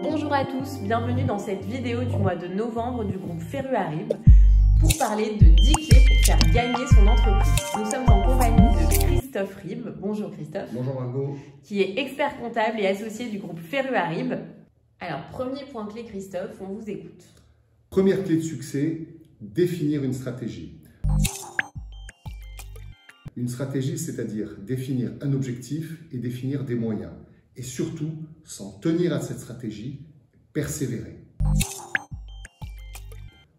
Bonjour à tous, bienvenue dans cette vidéo du mois de novembre du groupe Ferruarib pour parler de 10 clés pour faire gagner son entreprise. Nous sommes en compagnie de Christophe Rib. Bonjour Christophe. Bonjour Margot. Qui est expert comptable et associé du groupe Ferruarib. Alors, premier point clé Christophe, on vous écoute. Première clé de succès, définir une stratégie. Une stratégie, c'est-à-dire définir un objectif et définir des moyens. Et surtout, s'en tenir à cette stratégie, persévérer.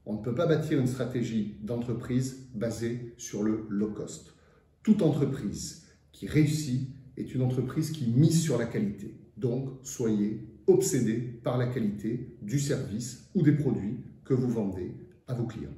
On ne peut pas bâtir une stratégie d'entreprise basée sur le low cost. Toute entreprise qui réussit est une entreprise qui mise sur la qualité. Donc, soyez obsédés par la qualité du service ou des produits que vous vendez à vos clients.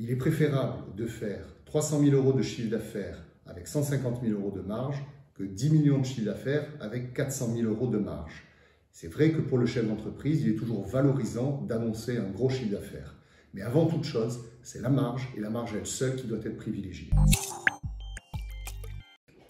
Il est préférable de faire 300 000 € de chiffre d'affaires avec 150 000 € de marge que 10 millions de chiffre d'affaires avec 400 000 € de marge. C'est vrai que pour le chef d'entreprise, il est toujours valorisant d'annoncer un gros chiffre d'affaires. Mais avant toute chose, c'est la marge, et la marge elle seule qui doit être privilégiée.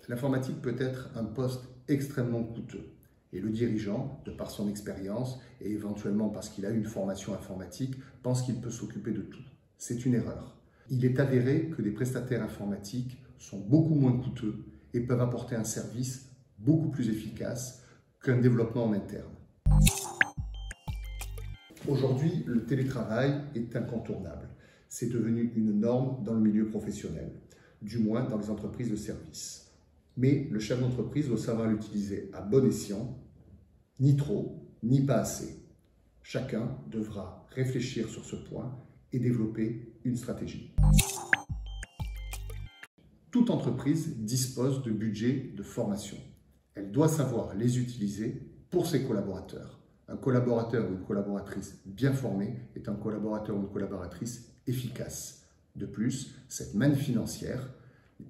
L'informatique peut être un poste extrêmement coûteux. Et le dirigeant, de par son expérience et éventuellement parce qu'il a une formation informatique, pense qu'il peut s'occuper de tout. C'est une erreur. Il est avéré que des prestataires informatiques sont beaucoup moins coûteux et peuvent apporter un service beaucoup plus efficace qu'un développement en interne. Aujourd'hui, le télétravail est incontournable. C'est devenu une norme dans le milieu professionnel, du moins dans les entreprises de services. Mais le chef d'entreprise doit savoir l'utiliser à bon escient, ni trop, ni pas assez. Chacun devra réfléchir sur ce point et développer une stratégie. Toute entreprise dispose de budgets de formation. Elle doit savoir les utiliser pour ses collaborateurs. Un collaborateur ou une collaboratrice bien formée est un collaborateur ou une collaboratrice efficace. De plus, cette manne financière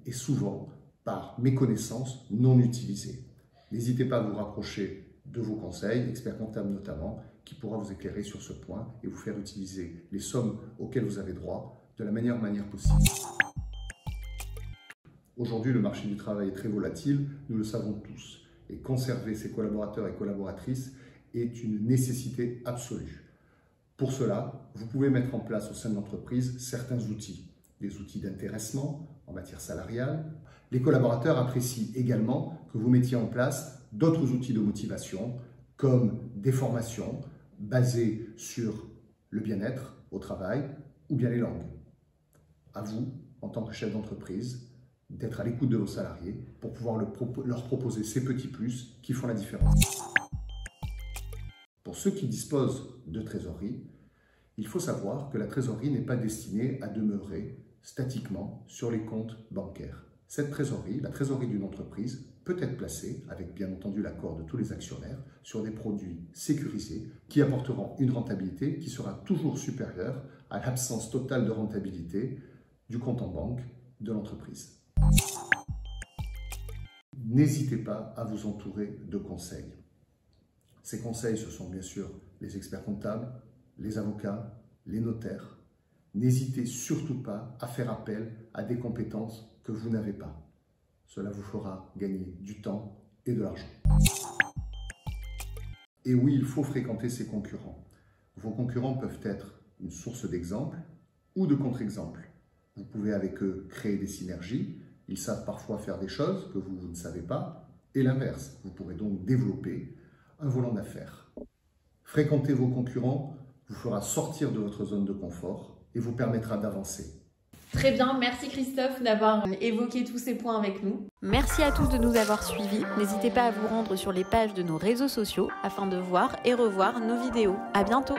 est souvent, par méconnaissance, non utilisée. N'hésitez pas à vous rapprocher de vos conseils, experts comptables notamment, qui pourra vous éclairer sur ce point et vous faire utiliser les sommes auxquelles vous avez droit de la meilleure manière possible. Aujourd'hui, le marché du travail est très volatile, nous le savons tous. Et conserver ses collaborateurs et collaboratrices est une nécessité absolue. Pour cela, vous pouvez mettre en place au sein de l'entreprise certains outils. Des outils d'intéressement en matière salariale. Les collaborateurs apprécient également que vous mettiez en place d'autres outils de motivation, comme des formations basées sur le bien-être au travail ou bien les langues. À vous, en tant que chef d'entreprise, d'être à l'écoute de vos salariés pour pouvoir leur proposer ces petits plus qui font la différence. Pour ceux qui disposent de trésorerie, il faut savoir que la trésorerie n'est pas destinée à demeurer statiquement sur les comptes bancaires. Cette trésorerie, la trésorerie d'une entreprise, peut être placée, avec bien entendu l'accord de tous les actionnaires, sur des produits sécurisés qui apporteront une rentabilité qui sera toujours supérieure à l'absence totale de rentabilité du compte en banque de l'entreprise. N'hésitez pas à vous entourer de conseils. Ces conseils, ce sont bien sûr les experts comptables, les avocats, les notaires. N'hésitez surtout pas à faire appel à des compétences que vous n'avez pas. Cela vous fera gagner du temps et de l'argent. Et oui, il faut fréquenter ses concurrents. Vos concurrents peuvent être une source d'exemples ou de contre-exemples. Vous pouvez avec eux créer des synergies. Ils savent parfois faire des choses que vous ne savez pas. Et l'inverse, vous pourrez donc développer un volant d'affaires. Fréquenter vos concurrents vous fera sortir de votre zone de confort et vous permettra d'avancer. Très bien, merci Christophe d'avoir évoqué tous ces points avec nous. Merci à tous de nous avoir suivis. N'hésitez pas à vous rendre sur les pages de nos réseaux sociaux afin de voir et revoir nos vidéos. À bientôt!